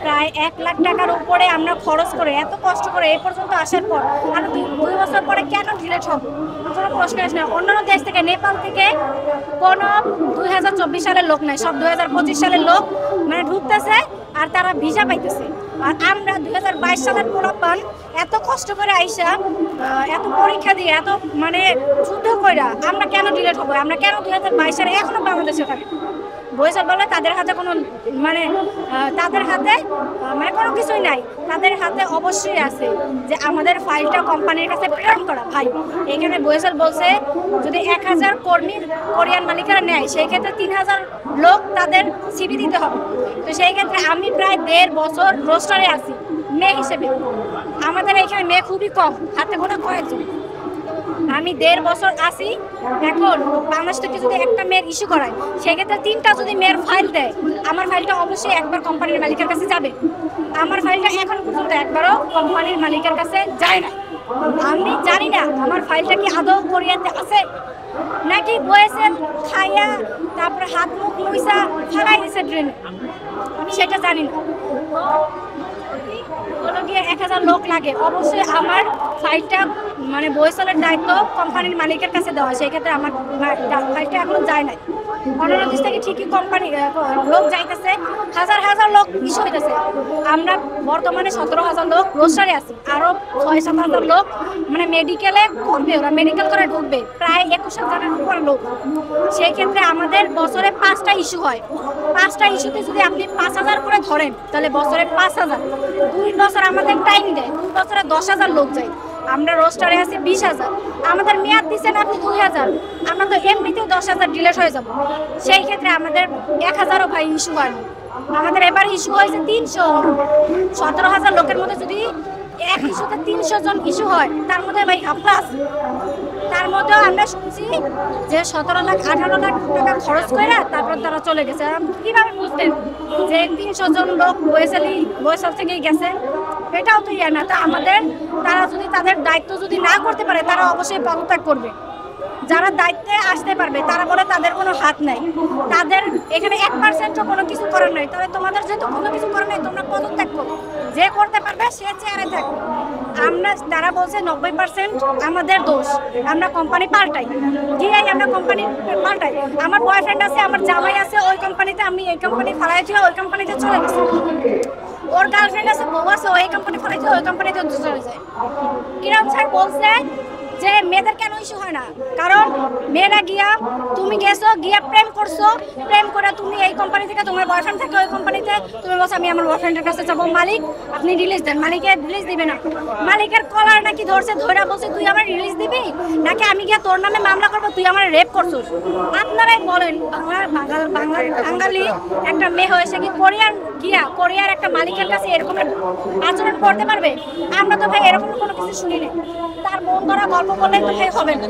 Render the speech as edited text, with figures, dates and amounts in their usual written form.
প্রায় 1 লাখ টাকার উপরে আমরা খরচ করে এত কষ্ট করে এই পর্যন্ত আসার পর আর 2 বছর পরে কেন ডিলেট হবে? কোনো প্রশ্ন আসে না। অন্যান্য দেশ থেকে, নেপাল থেকে কোনো 2024 সালের লোক নাই, সব 2025 সালের লোক মানে ঢুকতেছে আর তারা ভিসা পাইতেছে। আর আমরা 2022 সালের পোলাপান এত কষ্ট করে আইসা এত পরীক্ষা দিয়ে এত মানে যুদ্ধ কইরা আমরা কেন ডিলেট হবো? আমরা কেন 2022 সালে এখনো বাংলাদেশে থাকি? বৈশাল বলে তাদের হাতে কোনো মানে তাদের হাতে মানে কোনো কিছুই নাই। তাদের হাতে অবশ্যই আছে যে আমাদের ফাইলটা কোম্পানির কাছে প্রেরণ করা। ভাই এখানে বৈশাল বলছে যদি 1000 কর্মী কোরিয়ান মালিকেরা নেয় সেই ক্ষেত্রে 3000 লোক তাদের সিভি দিতে হবে। তো সেই ক্ষেত্রে আমি প্রায় 1.5 বছর রোস্টারে আছি মেয়ে হিসেবে। আমাদের এখানে মেয়ে খুবই কম, হাতে গোনা কয়েকজন। আমি 1.5 বছর আসি। এখন বাংলাদেশ থেকে যদি একটা মেয়ের ইস্যু করায় সেক্ষেত্রে 3টা যদি মেয়ের ফাইল দেয় আমার ফাইলটা অবশ্যই একবার কোম্পানির মালিকের কাছে যাবে। আমার ফাইলটা এখন পর্যন্ত একবারও কোম্পানির মালিকের কাছে যায় না। আমি জানি না আমার ফাইলটা কি আদৌ কোরিয়াতে আছে নাকি বয়েছে খাইয়া তারপরে হাত মুখ মুইসা ফেলাই দিছে ড্রেনে, আমি সেটা জানি না। হলো গিয়ে 1000 লোক লাগে, অবশ্যই আমার ফাইলটা মানে বৈশালের দায়িত্ব কোম্পানির মালিকের কাছে দেওয়া। সেই ক্ষেত্রে আমার ফাইলটা এখনো যায় নাই। অন্যান্য দেশ থেকে ঠিকই কোম্পানি লোক যাইতেছে, হাজার হাজার লোক ইস্যু হইতেছে। আমরা বর্তমানে 17,000 লোক রোস্টারে আছি, আরও 6-7,000 লোক মানে মেডিকেলে করবে, ওরা মেডিকেল করে ঢুকবে, প্রায় 21,000-এর উপর লোক। সেই ক্ষেত্রে আমাদের বছরে 5টা ইস্যু হয়। 5টা ইস্যুতে যদি আপনি 5,000 করে ধরেন তাহলে বছরে 5,000, 2 বছর আমাদের টাইম দেয়, 2 বছরে 10,000 লোক যায়। আমরা রোস্টারে আছি 20,000, আমাদের মেয়াদ দিচ্ছেন আপনি 2,000, আমরা তো এমনিতেও 10,000 ডিলেট হয়ে যাব। সেই ক্ষেত্রে আমাদের 1,000ও ভাই ইস্যু হয়। আমাদের এবার ইস্যু হয়েছে 300। 17,000 লোকের মধ্যে যদি এক ইস্যুতে 300 জন ইস্যু হয় তার মধ্যে ভাই প্লাস তার মধ্যেও আমরা শুনছি যে 17 লাখ 18 লাখ টাকা খরচ করে তারপর তারা চলে গেছে। কিভাবে বুঝতেন যে 300 জন লোক বৈশাল থেকেই গেছে? এটাও তো ইয়ে না। তা আমাদের তারা যদি তাদের দায়িত্ব যদি না করতে পারে তারা অবশ্যই পদত্যাগ করবে। যারা দায়িত্বে আসতে পারবে তারা বলে তাদের কোনো হাত নাই, তাদের এখানে 1%ও কোনো কিছু করার নাই। তবে তোমাদের যেহেতু কোনো কিছু করার নাই তোমরা পদত্যাগ করো, যে করতে পারবে সে চেয়ারে থাকবে। আমরা তারা বলছে 90% আমাদের দোষ, আমরা কোম্পানি পাল্টাই গিয়াই আমরা কোম্পানি পাল্টাই। আমার বয়ফ্রেন্ড আছে, আমার জামাই আছে ওই কোম্পানিতে, আমি এই কোম্পানি ফালাই দিয়ে ওই কোম্পানিতে চলে গেছি। ওর গার্লফ্রেন্ড আছে, বউ আছে, ওই কোম্পানি ফালাই দিয়ে ওই কোম্পানিতে চলে যায়। কিরম স্যার বলছে যে মেয়েদের কেন ইস্যু হয় না? কারণ মেয়েরা গিয়া, তুমি গেছো গিয়া প্রেম করছো, প্রেম করে তুমি এই কোম্পানি থেকে তোমার বয়ফ্রেন্ড থাকে ওই কোম্পানিতে, তুমি বলছো আমি আমার বয়ফ্রেন্ডের কাছে যাবো, মালিক আপনি রিলিজ দেন। মালিকের রিলিজ দিবে না, মালিকের কলার নাকি ধরছে, ধরা বলছে তুই আমার রিলিজ দিবি নাকি আমি গিয়া তোর নামে মামলা করবো, তুই আমার রেপ করছিস। আপনারাই বলেন আমার বাঙালি একটা মেয়ে হয়েছে কি কোরিয়ান গিয়া কোরিয়ার একটা মালিকের কাছে এরকম আচরণ করতে পারবে? আমরা তো ভাই এরকম কোনো কিছু শুনি না। তার মন ধরা গল্প বললে তো ভাই হবে না।